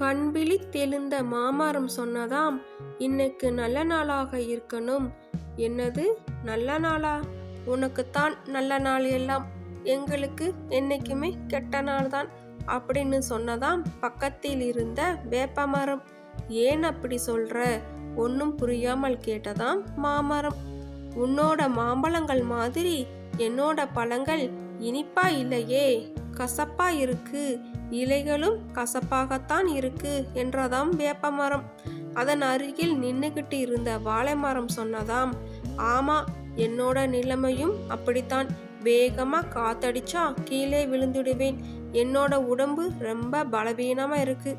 கண்விழி தெழுந்த மாமரம் சொன்னதாம், இன்னைக்கு நல்ல நாளாக இருக்கணும். என்னது நல்ல நாளா? உனக்குத்தான் நல்ல நாள் எல்லாம், எங்களுக்கு என்னைக்குமே கெட்ட நாள் தான் அப்படின்னு சொன்னதாம் பக்கத்தில் இருந்த வேப்பமரம். ஏன் அப்படி சொல்ற? ஒன்னும் புரியாமல் கேட்டதாம் மாமரம். உன்னோட மாம்பழங்கள் மாதிரி என்னோட பழங்கள் இனிப்பா இல்லையே, கசப்பா இருக்கு, இலைகளும் கசப்பாகத்தான் இருக்கு என்றதாம் வேப்பமரம். அதன் அருகில் நின்னுகிட்டு இருந்த வாழை மரம் சொன்னதாம், ஆமா, என்னோட நிலைமையும் அப்படித்தான். வேகமா காத்தடிச்சா கீழே விழுந்துடுவேன். என்னோட உடம்பு ரொம்ப பலவீனமா இருக்கு.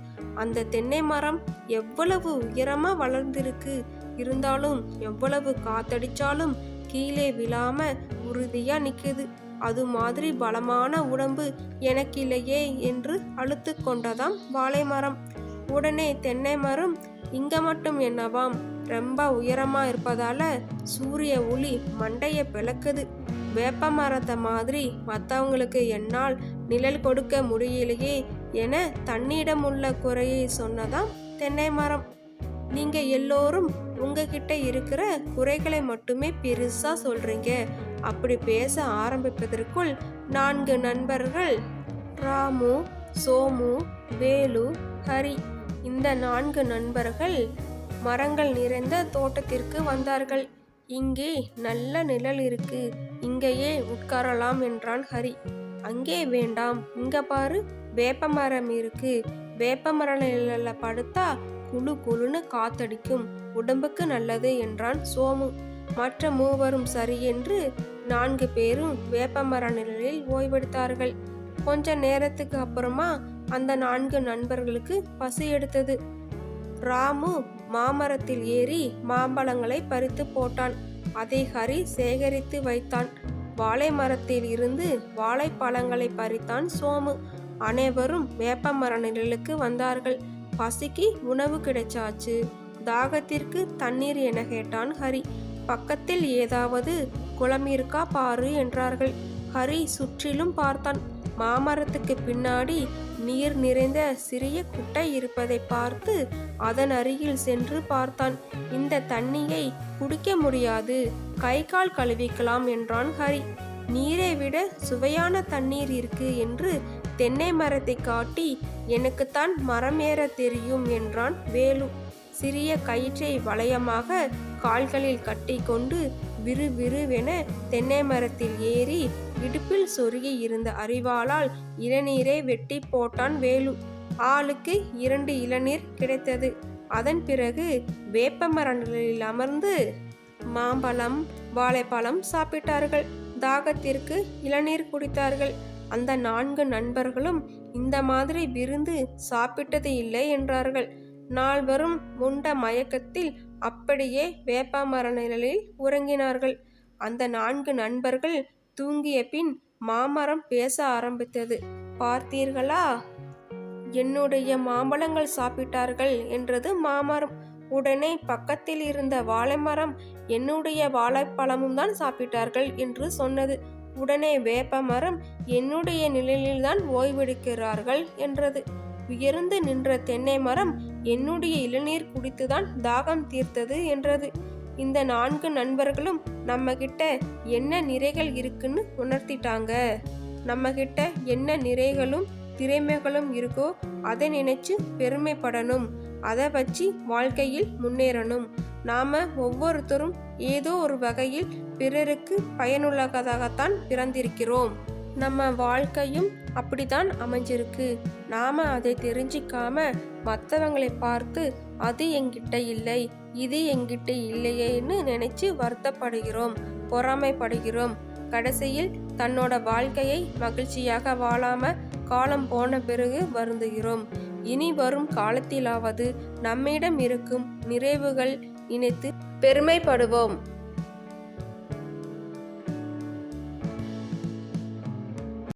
அந்த தென்னை மரம் எவ்வளவு உயரமா வளர்ந்திருக்கு, இருந்தாலும் எவ்வளவு காத்தடிச்சாலும் கீழே விழாம உறுதியா நிக்குது. அது மாதிரி பலமான உடம்பு எனக்கு இல்லையே என்று அழுத்து கொண்டதாம் வாழை மரம். உடனே தென்னை மரம், இங்க மட்டும் என்னவாம், ரொம்ப உயரமா இருப்பதால சூரிய ஒளி மண்டைய பிளக்குது. வேப்ப மரத்தை மாதிரி மற்றவங்களுக்கு என்னால் நிழல் கொடுக்க முடியலையே என தன்னிடம் உள்ள குறையை சொன்னதாம் தென்னை மரம். நீங்க எல்லோரும் உங்ககிட்ட இருக்கிற குறைகளை மட்டுமே பெருசா சொல்றீங்க. அப்படி பேச ஆரம்பிப்பதற்குள் 4 நண்பர்கள், ராமு, சோமு, வேலு, ஹரி, இந்த 4 நண்பர்கள் மரங்கள் நிறைந்த தோட்டத்திற்கு வந்தார்கள். இங்கே நல்ல நிழல் இருக்கு, இங்கேயே உட்காரலாம் என்றான் ஹரி. அங்கே வேண்டாம், இங்க பாரு, வேப்ப மரம் இருக்கு, வேப்ப மர நிழல்ல படுத்தா குழு குழுன்னு காத்தடிக்கும், உடம்புக்கு நல்லது என்றான் சோமு. மற்ற மூவரும் சரி என்று 4 பேரும் வேப்பமர நிழலில் ஓய்வெடுத்தார்கள். கொஞ்ச நேரத்துக்கு அப்புறமா அந்த 4 நண்பர்களுக்கு பசி எடுத்தது. ராமு மாமரத்தில் ஏறி மாம்பழங்களை பறித்து போட்டான். அதை ஹரி சேகரித்து வைத்தான். வாழை மரத்தில் இருந்து வாழைப்பழங்களை பறித்தான் சோமு. அனைவரும் வேப்பமர நிழலுக்கு வந்தார்கள். பசிக்கு உணவு கிடைச்சாச்சு, தாகத்திற்கு தண்ணீர் என கேட்டான் ஹரி. பக்கத்தில் ஏதாவது குளம் இருக்கா பாரு என்றார்கள். ஹரி சுற்றிலும் பார்த்தான். மாமரத்துக்கு பின்னாடி நீர் நிறைந்த சிறிய குட்டை இருப்பதை பார்த்து அதன் அருகில் சென்று பார்த்தான். இந்த தண்ணியை குடிக்க முடியாது, கை கால் கழுவிக்கலாம் என்றான் ஹரி. நீரை விட சுவையான தண்ணீர் இருக்கு என்று தென்னை மரத்தை காட்டி, எனக்குத்தான் மரம் ஏற தெரியும் என்றான் வேலு. சிறிய கயிற்றை வளையமாக கால்களில் கட்டி கொண்டு விறுவிறுவென தென்னை மரத்தில் ஏறி இடுப்பில் சொருகி இருந்த அரிவாளால் இளநீரை வெட்டி போட்டான் வேலு. ஆளுக்கு 2 இளநீர் கிடைத்தது. அதன் பிறகு வேப்பமர நிழலில் அமர்ந்து மாம்பழம், வாழைப்பழம் சாப்பிட்டார்கள். தாகத்திற்கு இளநீர் குடித்தார்கள். அந்த 4 நண்பர்களும் இந்த மாதிரி விருந்து சாப்பிட்டது இல்லை என்றார்கள். நால்வரும் உண்ட மயக்கத்தில் அப்படியே வேப்பமர நிழலில் உறங்கினார்கள். அந்த 4 நண்பர்கள் தூங்கிய பின் மாமரம் பேச ஆரம்பித்தது. பார்த்தீர்களா, என்னுடைய மாம்பழங்கள் சாப்பிட்டார்கள் என்றது மாமரம். உடனே பக்கத்தில் இருந்த வாழைமரம், என்னுடைய வாழைப்பழமும் தான் சாப்பிட்டார்கள் என்று சொன்னது. உடனே வேப்பமரம், என்னுடைய நிழலில்தான் ஓய்வெடுக்கிறார்கள் என்றது. உயர்ந்து நின்ற தென்னை மரம், என்னுடைய இளநீர் குடித்துதான் தாகம் தீர்த்தது என்றது. இந்த 4 நண்பர்களும் நம்ம கிட்ட என்ன நிறைகள் இருக்குன்னு உணர்த்திட்டாங்க. நம்ம கிட்ட என்ன நிறைகளும் திறமைகளும் இருக்கோ அதை நினைச்சு பெருமைப்படணும். அதை வச்சு வாழ்க்கையில் முன்னேறணும். நாம ஒவ்வொருத்தரும் ஏதோ ஒரு வகையில் பிறருக்கு பயனுள்ளதாகத்தான் பிறந்திருக்கிறோம். நம்ம வாழ்க்கையும் அப்படித்தான் அமைஞ்சிருக்கு. நாம அதை தெரிஞ்சிக்காம மற்றவங்களை பார்த்து அது என்கிட்ட இல்லை, இது என்கிட்ட இல்லையேன்னு நினைச்சு வருத்தப்படுகிறோம், பொறாமைப்படுகிறோம். கடைசியில் தன்னோட வாழ்க்கையை மகிழ்ச்சியாக வாழாம காலம் போன பிறகு வருந்துகிறோம். இனி வரும் காலத்திலாவது நம்மிடம் இருக்கும் நிறைவுகள் நினைத்து பெருமைப்படுவோம்.